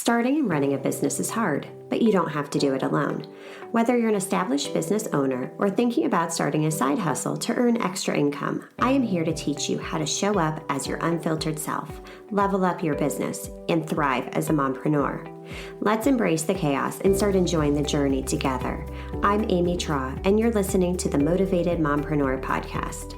Starting and running a business is hard, but you don't have to do it alone. Whether you're an established business owner or thinking about starting a side hustle to earn extra income, I am here to teach you how to show up as your unfiltered self, level up your business, and thrive as a mompreneur. Let's embrace the chaos and start enjoying the journey together. I'm Amy Traw, and you're listening to the Motivated Mompreneur Podcast.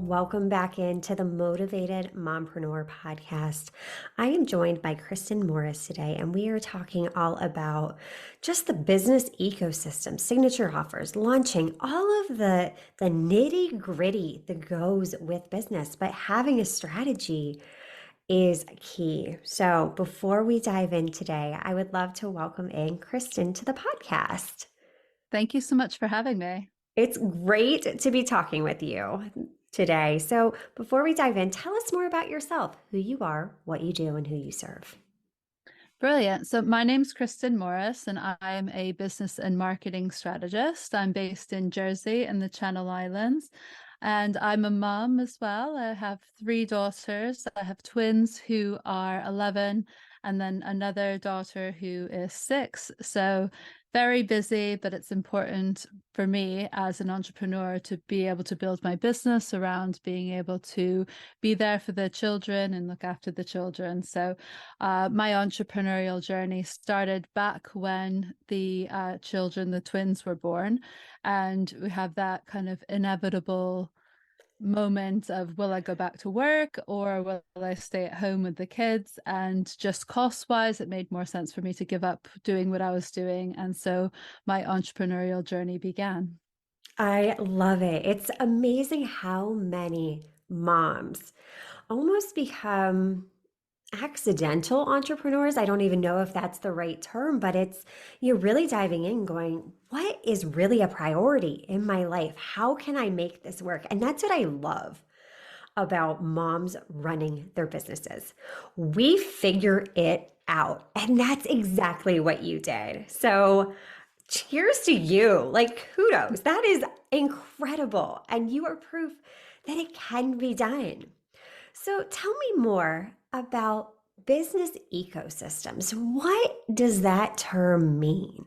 Welcome back into the Motivated Mompreneur Podcast. I am joined by Kristin Morris today, and we are talking all about just the business ecosystem, signature offers, launching, all of the nitty gritty that goes with business, but having a strategy is key. So before we dive in today, I would love to welcome in Kristin to the podcast. Thank you so much for having me. It's great to be talking with you today. So before we dive in, tell us more about yourself, who you are, what you do, and who you serve. Brilliant. So my name's Kristin Morris, and I'm a business and marketing strategist. I'm based in Jersey and the Channel Islands, and I'm a mom as well. I have 3 daughters. I have twins who are 11, and then another daughter who is 6. So very busy, but it's important for me as an entrepreneur to be able to build my business around being able to be there for the children and look after the children. So my entrepreneurial journey started back when the children, the twins, were born, and we have that kind of inevitable moment of, will I go back to work or will I stay at home with the kids? And just cost wise, it made more sense for me to give up doing what I was doing. And so my entrepreneurial journey began. I love it. It's amazing how many moms almost become accidental entrepreneurs. I don't even know if that's the right term, but you're really diving in going, what is really a priority in my life? How can I make this work? And that's what I love about moms running their businesses. We figure it out. And that's exactly what you did. So cheers to you. Like, kudos. That is incredible. And you are proof that it can be done. So tell me more about business ecosystems. What does that term mean?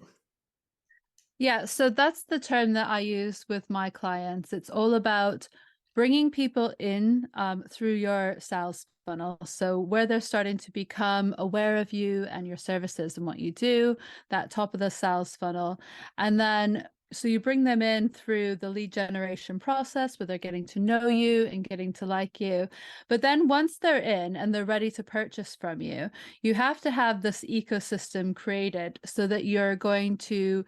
Yeah, so that's the term that I use with my clients. It's all about bringing people in through your sales funnel. So where they're starting to become aware of you and your services and what you do, that top of the sales funnel. And then so you bring them in through the lead generation process where they're getting to know you and getting to like you. But then once they're in and they're ready to purchase from you, you have to have this ecosystem created so that you're going to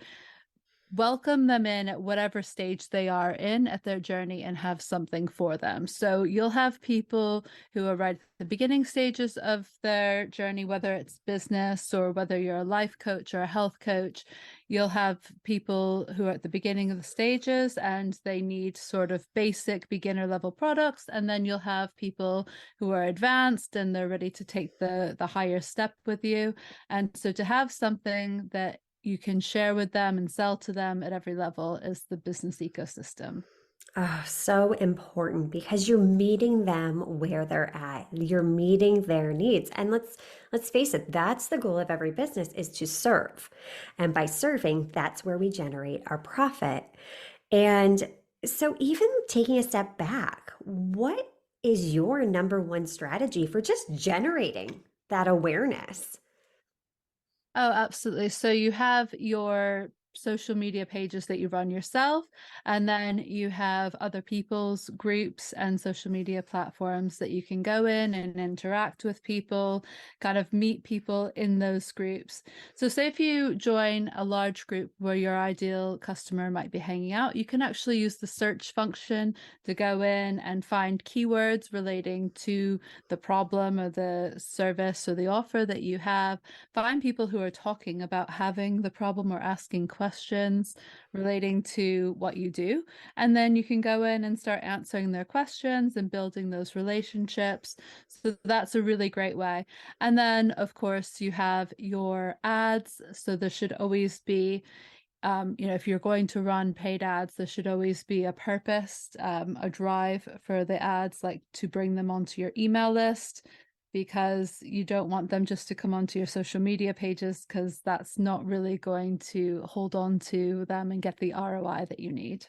welcome them in at whatever stage they are in at their journey and have something for them. So you'll have people who are right at the beginning stages of their journey, whether it's business or whether you're a life coach or a health coach. You'll have people who are at the beginning of the stages and they need sort of basic beginner level products. And then you'll have people who are advanced and they're ready to take the higher step with you. And so to have something that you can share with them and sell to them at every level is the business ecosystem. Oh, so important because you're meeting them where they're at. You're meeting their needs. And let's face it, that's the goal of every business is to serve. And by serving, that's where we generate our profit. And so even taking a step back, what is your number one strategy for just generating that awareness? Oh, absolutely. So you have your social media pages that you run yourself, and then you have other people's groups and social media platforms that you can go in and interact with people, kind of meet people in those groups. So say if you join a large group where your ideal customer might be hanging out, you can actually use the search function to go in and find keywords relating to the problem or the service or the offer that you have. Find people who are talking about having the problem or asking questions relating to what you do. And then you can go in and start answering their questions and building those relationships. So that's a really great way. And then, of course, you have your ads. So there should always be if you're going to run paid ads, there should always be a purpose, a drive for the ads, like to bring them onto your email list, because you don't want them just to come onto your social media pages, because that's not really going to hold on to them and get the ROI that you need.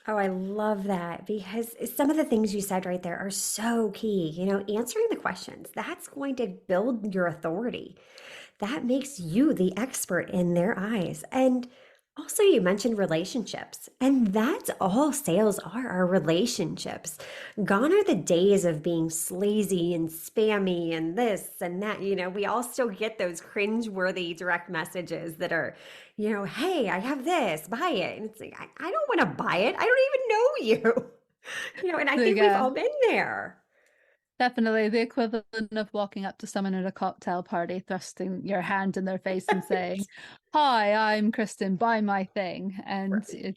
Oh, I love that because some of the things you said right there are so key. Answering the questions, that's going to build your authority. That makes you the expert in their eyes. And also, you mentioned relationships, and that's all sales are relationships. Gone are the days of being sleazy and spammy and this and that. We all still get those cringe-worthy direct messages that are, hey, I have this, buy it. And it's like, I don't want to buy it. I don't even know you. And I So think we've yeah, all been there. definitely the equivalent of walking up to someone at a cocktail party, thrusting your hand in their face and saying, "Hi, I'm Kristin, buy my thing." And Right.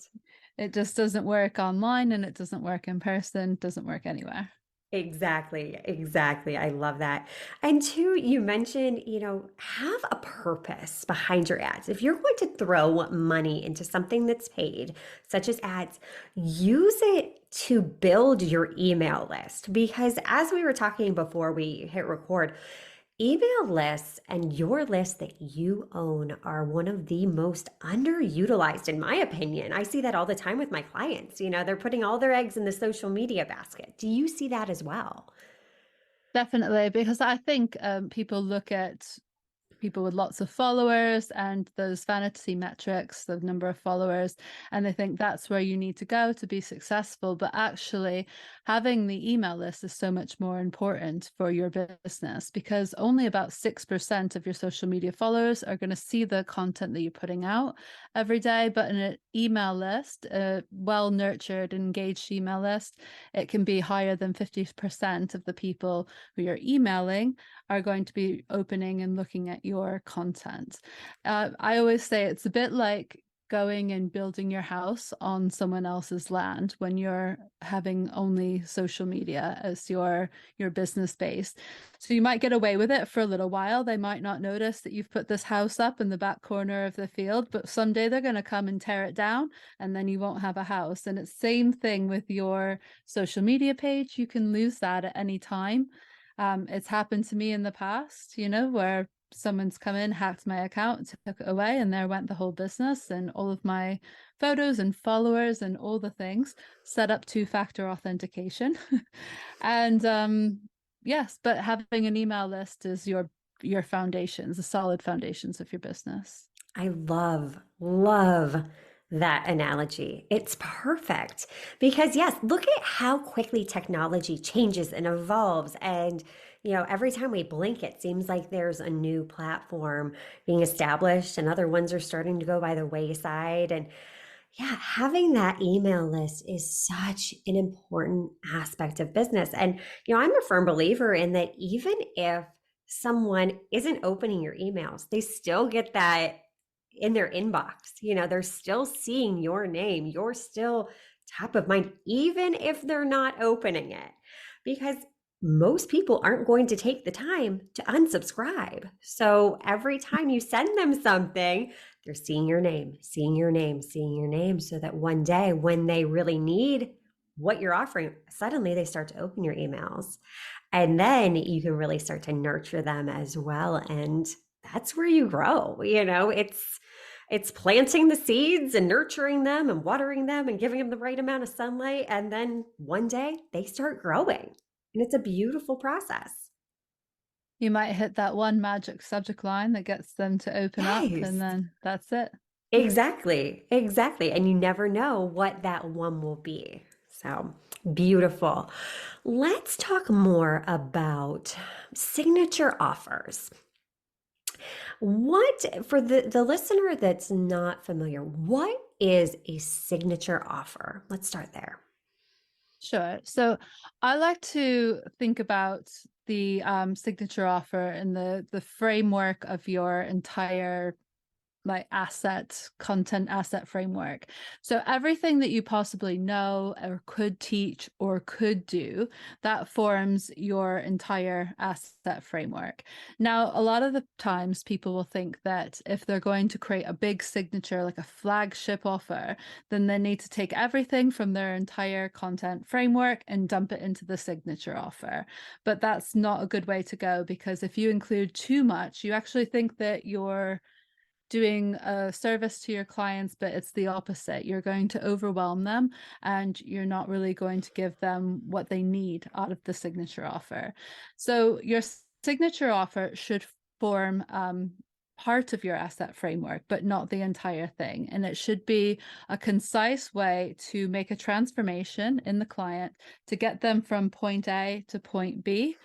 it just doesn't work online, and it doesn't work in person, doesn't work anywhere. Exactly, exactly. I love that. And two, you mentioned, have a purpose behind your ads. If you're going to throw money into something that's paid, such as ads, use it to build your email list. Because as we were talking before we hit record, email lists and your list that you own are one of the most underutilized, in my opinion. I see that all the time with my clients. They're putting all their eggs in the social media basket. Do you see that as well? Definitely, because I think people look at people with lots of followers and those vanity metrics, the number of followers, and they think that's where you need to go to be successful. But actually, having the email list is so much more important for your business, because only about 6% of your social media followers are going to see the content that you're putting out every day. But in an email list, a well nurtured, engaged email list, it can be higher than 50% of the people who you're emailing are going to be opening and looking at your content. I always say it's a bit like going and building your house on someone else's land when you're having only social media as your business base. So you might get away with it for a little while. They might not notice that you've put this house up in the back corner of the field, but someday they're going to come and tear it down, and then you won't have a house. And it's same thing with your social media page. You can lose that at any time. It's happened to me in the past, where someone's come in, hacked my account, took it away, and there went the whole business and all of my photos and followers and all the things, set up two-factor authentication. And yes, but having an email list is your foundations, the solid foundations of your business. I love that analogy. It's perfect because, yes, look at how quickly technology changes and evolves. And, every time we blink, it seems like there's a new platform being established and other ones are starting to go by the wayside. And yeah, having that email list is such an important aspect of business. And, I'm a firm believer in that even if someone isn't opening your emails, they still get that in their inbox. They're still seeing your name. You're still top of mind, even if they're not opening it, because most people aren't going to take the time to unsubscribe. So every time you send them something, they're seeing your name, seeing your name, seeing your name, so that one day when they really need what you're offering, suddenly they start to open your emails. And then you can really start to nurture them as well. And that's where you grow. It's planting the seeds and nurturing them and watering them and giving them the right amount of sunlight. And then one day they start growing. And it's a beautiful process. You might hit that one magic subject line that gets them to open up, Yes. and then that's it. Exactly. Exactly. And you never know what that one will be. So beautiful. Let's talk more about signature offers. For the listener that's not familiar, what is a signature offer? Let's start there. Sure. So I like to think about the signature offer and the framework of your entire like content asset framework. So everything that you possibly know or could teach or could do, that forms your entire asset framework. Now, a lot of the times people will think that if they're going to create a big signature, like a flagship offer, then they need to take everything from their entire content framework and dump it into the signature offer. But that's not a good way to go, because if you include too much, you actually think that you're doing a service to your clients, but it's the opposite. You're going to overwhelm them and you're not really going to give them what they need out of the signature offer. So your signature offer should form part of your asset framework, but not the entire thing. And it should be a concise way to make a transformation in the client to get them from point A to point B.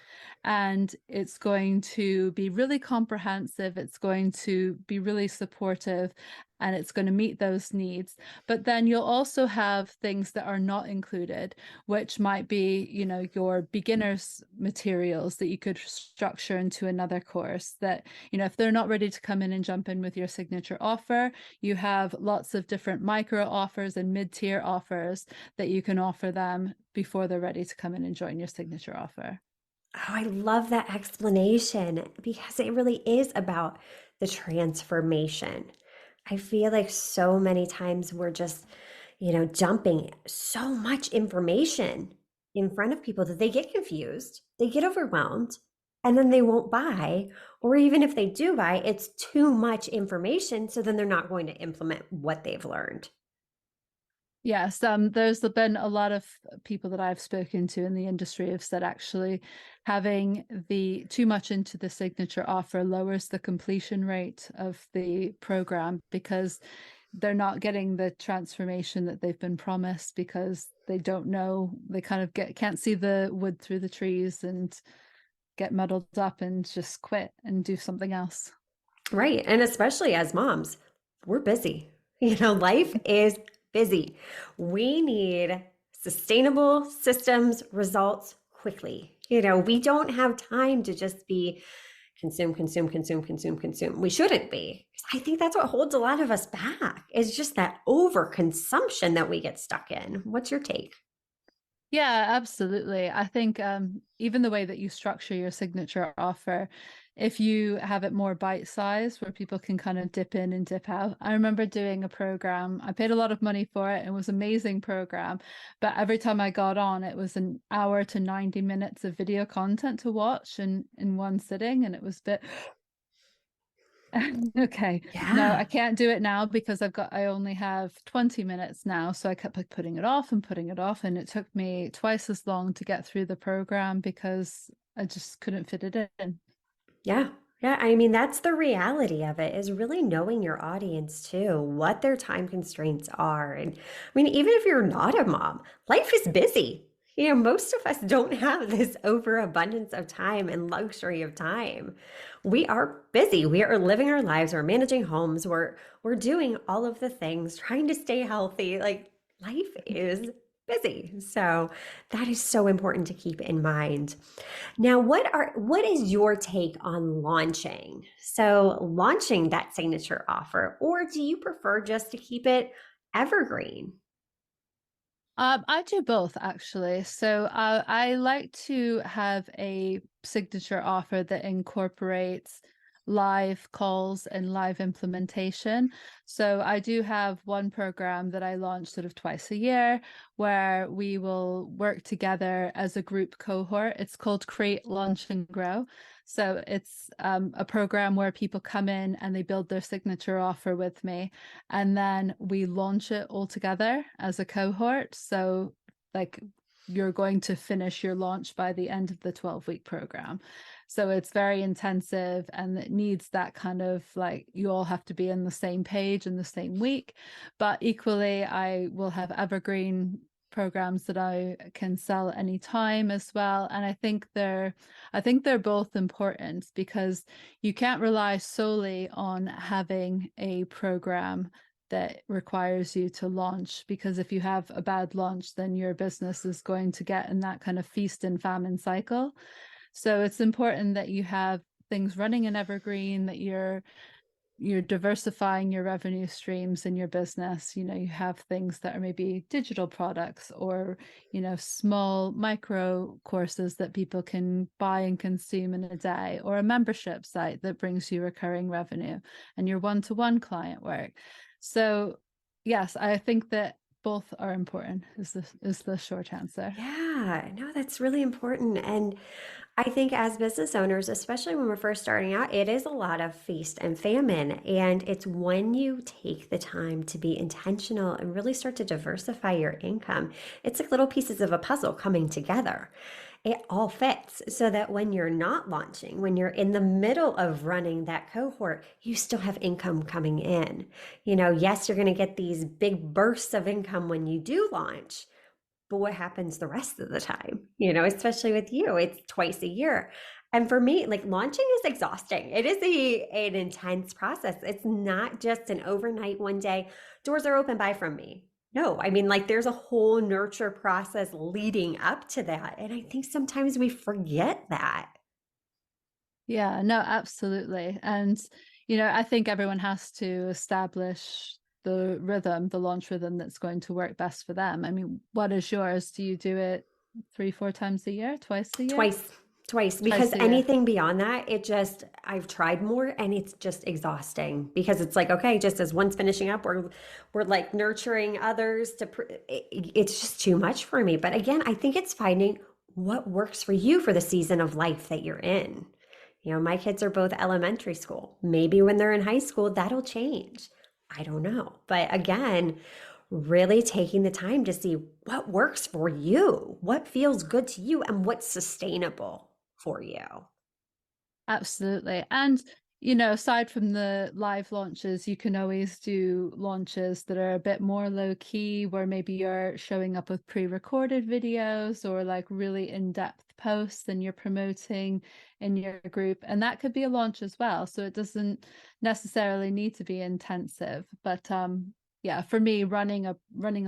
And it's going to be really comprehensive. It's going to be really supportive, and it's going to meet those needs. But then you'll also have things that are not included, which might be, your beginners materials that you could structure into another course that, if they're not ready to come in and jump in with your signature offer, you have lots of different micro offers and mid-tier offers that you can offer them before they're ready to come in and join your signature offer. Oh, I love that explanation because it really is about the transformation. I feel like so many times we're just, dumping so much information in front of people that they get confused, they get overwhelmed, and then they won't buy. Or even if they do buy, it's too much information. So then they're not going to implement what they've learned. Yes, there's been a lot of people that I've spoken to in the industry have said actually having the too much into the signature offer lowers the completion rate of the program, because they're not getting the transformation that they've been promised, because they don't know, they kind of can't see the wood through the trees and get muddled up and just quit and do something else. Right. And especially as moms, we're busy. Life is busy. We need sustainable systems, results quickly. We don't have time to just be consume, consume, consume, consume, consume. We shouldn't be. I think that's what holds a lot of us back is just that overconsumption that we get stuck in. What's your take? Yeah, absolutely. I think even the way that you structure your signature offer, if you have it more bite-sized where people can kind of dip in and dip out. I remember doing a program. I paid a lot of money for it. It was an amazing program. But every time I got on, it was an hour to 90 minutes of video content to watch in one sitting. And it was a bit, okay, no, I Yeah. can't do it now because I only have 20 minutes now. So I kept like putting it off and putting it off. And it took me twice as long to get through the program because I just couldn't fit it in. Yeah. Yeah. I mean, that's the reality of it is really knowing your audience too, what their time constraints are. And I mean, even if you're not a mom, life is busy. Most of us don't have this overabundance of time and luxury of time. We are busy. We are living our lives. We're managing homes. We're doing all of the things, trying to stay healthy. Like life is busy. So that is so important to keep in mind. Now, what is your take on launching? So, launching that signature offer, or do you prefer just to keep it evergreen? I do both actually. So I like to have a signature offer that incorporates live calls and live implementation. So I do have one program that I launch sort of twice a year where we will work together as a group cohort. It's called Create, Launch and Grow. So it's a program where people come in and they build their signature offer with me, and then we launch it all together as a cohort. So like you're going to finish your launch by the end of the 12-week program. So it's very intensive and it needs that kind of like you all have to be in the same page in the same week. But equally, I will have evergreen programs that I can sell at any time as well. And I think they're both important because you can't rely solely on having a program that requires you to launch, because if you have a bad launch, then your business is going to get in that kind of feast and famine cycle. So it's important that you have things running in evergreen, that you're you're diversifying your revenue streams in your business. You know, you have things that are maybe digital products, or, you know, small micro courses that people can buy and consume in a day, or a membership site that brings you recurring revenue, and your one-to-one client work. So yes, I think that both are important, is the short answer. Yeah, no, that's really important. And I think as business owners, especially when we're first starting out, it is a lot of feast and famine. And it's when you take the time to be intentional and really start to diversify your income, it's like little pieces of a puzzle coming together. It all fits so that when you're not launching, when you're in the middle of running that cohort, you still have income coming in. You know, yes, you're going to get these big bursts of income when you do launch, but what happens the rest of the time? You know, especially with you, it's twice a year. And for me, like launching is exhausting. It is an intense process. It's not just an overnight one day, doors are open, buy from me. No, I mean, like there's a whole nurture process leading up to that. And I think sometimes we forget that. Yeah, no, absolutely. And, you know, I think everyone has to establish the rhythm, the launch rhythm that's going to work best for them. I mean, what is yours? Do you do it 3, 4 times a year, twice a year? Twice, twice, because Twice a year. anything beyond that, it just, I've tried more and it's just exhausting because it's like, okay, just as one's finishing up, we're like nurturing others it's just too much for me. But again, I think it's finding what works for you for the season of life that you're in. You know, my kids are both elementary school. Maybe when they're in high school, that'll change. I don't know. But again, really taking the time to see what works for you, what feels good to you, and what's sustainable for you. Absolutely. And, you know, aside from the live launches, you can always do launches that are a bit more low key, where maybe you're showing up with pre-recorded videos or like really in-depth posts and you're promoting in your group. And that could be a launch as well. So it doesn't necessarily need to be intensive. But yeah, for me, running a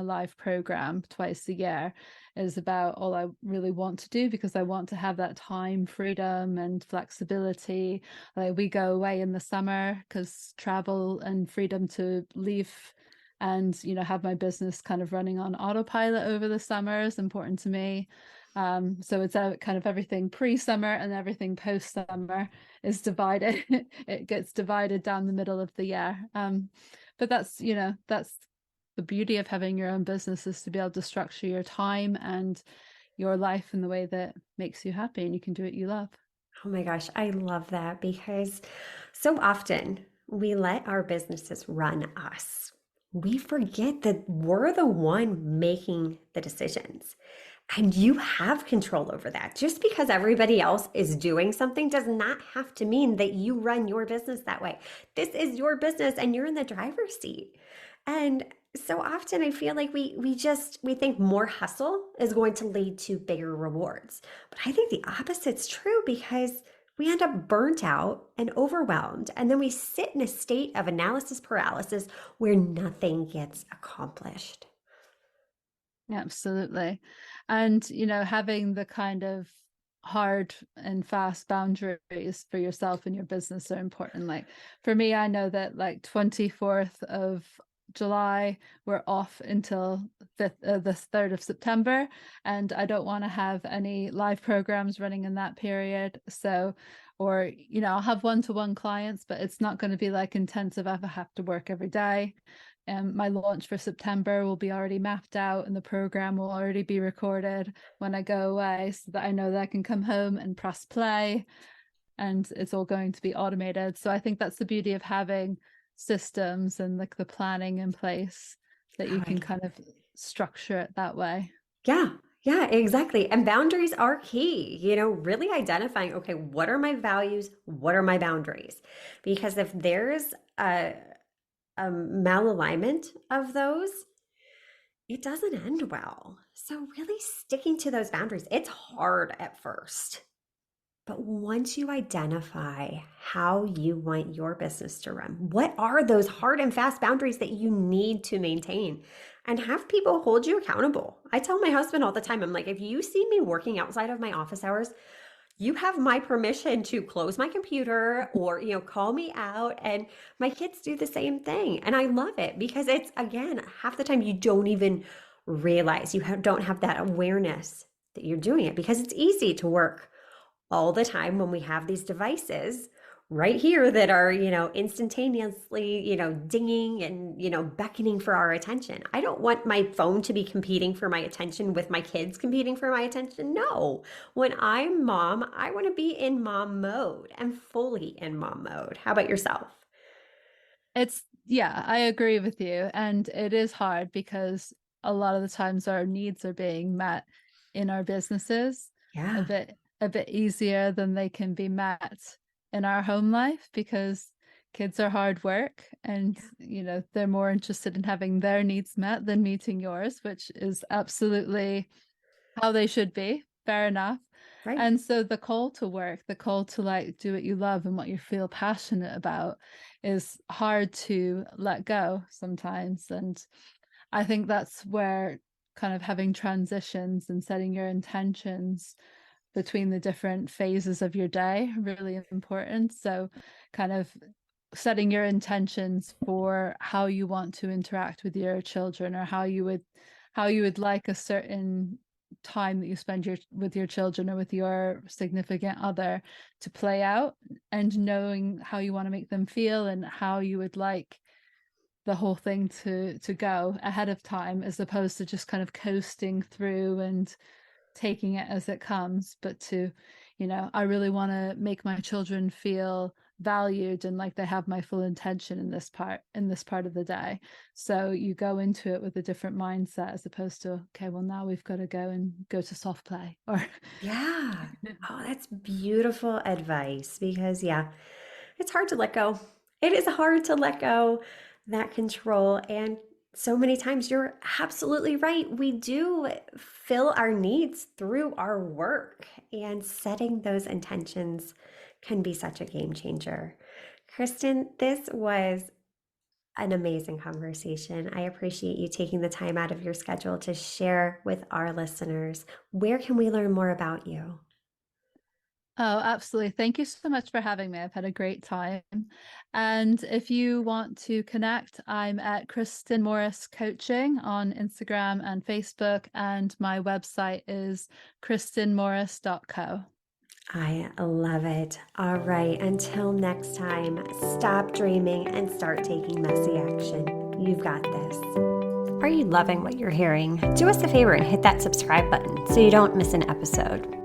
live program twice a year is about all I really want to do, because I want to have that time freedom and flexibility. Like we go away in the summer because travel and freedom to leave and, you know, have my business kind of running on autopilot over the summer is important to me. So it's kind of everything pre-summer and everything post-summer is divided. It gets divided down the middle of the year. But that's, you know, that's the beauty of having your own business, is to be able to structure your time and your life in the way that makes you happy, and you can do what you love. Oh my gosh, I love that because so often we let our businesses run us. We forget that we're the one making the decisions. And you have control over that. Just because everybody else is doing something does not have to mean that you run your business that way. This is your business and you're in the driver's seat. And so often I feel like we think more hustle is going to lead to bigger rewards. But I think the opposite's true because we end up burnt out and overwhelmed. And then we sit in a state of analysis paralysis where nothing gets accomplished. Absolutely. And, you know, having the kind of hard and fast boundaries for yourself and your business are important. Like for me, I know that like 24th of July, we're off until the 3rd of September, and I don't want to have any live programs running in that period. So, or, you know, I'll have one-to-one clients, but it's not going to be like intensive. I have to work every day. My launch for September will be already mapped out and the program will already be recorded when I go away, so that I know that I can come home and press play and it's all going to be automated. So I think that's the beauty of having systems and like the planning in place, that Oh, you I can kind of structure it that way. Yeah, yeah, exactly. And boundaries are key, you know, really identifying, okay, what are my values? What are my boundaries? Because if there's a malalignment of those, it doesn't end well. So, really sticking to those boundaries, it's hard at first. But once you identify how you want your business to run, what are those hard and fast boundaries that you need to maintain? And have people hold you accountable. I tell my husband all the time, I'm like, if you see me working outside of my office hours, You have my permission to close my computer or, call me out. And my kids do the same thing. And I love it because it's, again, half the time you don't even realize don't have that awareness that you're doing it because it's easy to work all the time when we have these devices right here that are, instantaneously, dinging and, beckoning for our attention. I don't want my phone to be competing for my attention with my kids competing for my attention. No. When I'm mom, I want to be in mom mode and fully in mom mode. How about yourself? Yeah, I agree with you. And it is hard because a lot of the times our needs are being met in our businesses Yeah. a bit easier than they can be met in our home life because kids are hard work and they're more interested in having their needs met than meeting yours, which is absolutely how they should be. Fair enough. Right. And so the call to work, the call to like do what you love and what you feel passionate about is hard to let go sometimes. And I think that's where kind of having transitions and setting your intentions between the different phases of your day really important. So kind of setting your intentions for how you want to interact with your children or how you would like a certain time that you spend with your children or with your significant other to play out, and knowing how you want to make them feel and how you would like the whole thing to go ahead of time, as opposed to just kind of coasting through and taking it as it comes, but to, I really want to make my children feel valued and like they have my full intention in this part of the day. So you go into it with a different mindset as opposed to, okay, well now we've got to go to soft play or Yeah. Oh, that's beautiful advice because, yeah, it's hard to let go. It is hard to let go that control. And so many times you're absolutely right. We do fill our needs through our work, and setting those intentions can be such a game changer. Kristen, this was an amazing conversation. I appreciate you taking the time out of your schedule to share with our listeners. Where can we learn more about you? Oh, absolutely. Thank you so much for having me. I've had a great time. And if you want to connect, I'm at Kristin Morris Coaching on Instagram and Facebook, and my website is kristinmorris.co. I love it. All right, until next time, stop dreaming and start taking messy action. You've got this. Are you loving what you're hearing? Do us a favor and hit that subscribe button so you don't miss an episode.